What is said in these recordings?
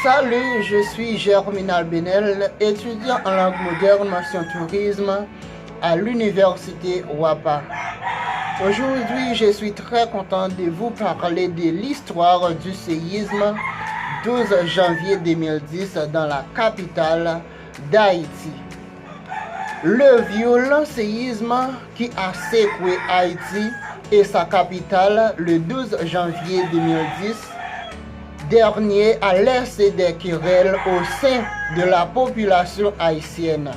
Salut, je suis Germinal Benel, étudiant en langue moderne mention tourisme à l'université WAPA. Aujourd'hui, je suis très content de vous parler de l'histoire du séisme 12 janvier 2010 dans la capitale d'Haïti. Le violent séisme qui a secoué Haïti et sa capitale le 12 janvier 2010 dernier a laissé des querelles au sein de la population haïtienne.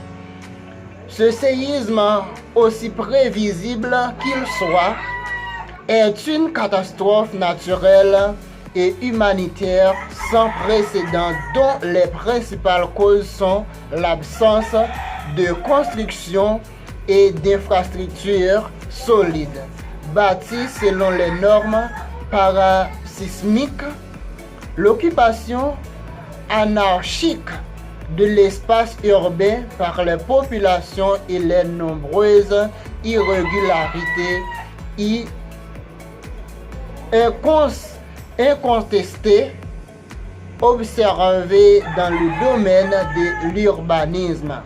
Ce séisme, aussi prévisible qu'il soit, est une catastrophe naturelle et humanitaire sans précédent dont les principales causes sont l'absence de construction et d'infrastructures solides, bâties selon les normes parasismiques, l'occupation anarchique de l'espace urbain par les populations et les nombreuses irrégularités incontestées observées dans le domaine de l'urbanisme.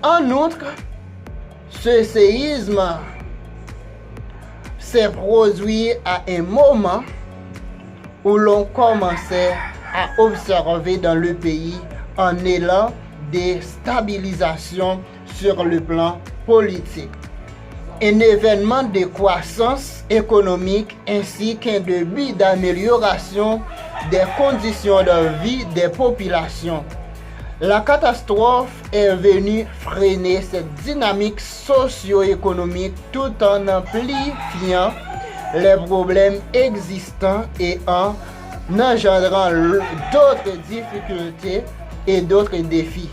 En outre, ce séisme s'est produit à un moment où l'on commençait à observer dans le pays un élan de stabilisation sur le plan politique, un événement de croissance économique ainsi qu'un début d'amélioration des conditions de vie des populations. La catastrophe est venue freiner cette dynamique socio-économique tout en amplifiant les problèmes existants et en engendrant d'autres difficultés et d'autres défis.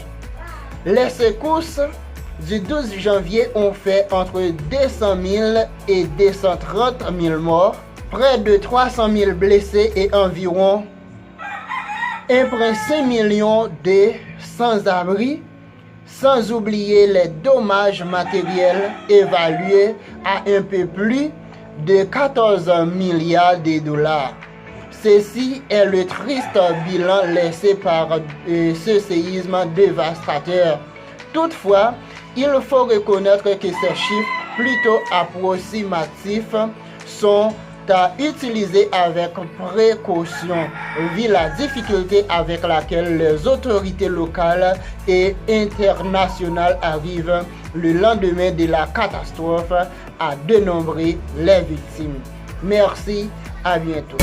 Les secousses du 12 janvier ont fait entre 200 000 et 230 000 morts, près de 300 000 blessés et environ 1,5 million de sans-abri, sans oublier les dommages matériels évalués à un peu plus de 14 milliards de dollars. Ceci est le triste bilan laissé par ce séisme dévastateur. Toutefois, il faut reconnaître que ces chiffres plutôt approximatifs sont à utiliser avec précaution, vu la difficulté avec laquelle les autorités locales et internationales arrivent le lendemain de la catastrophe à dénombrer les victimes. Merci, à bientôt.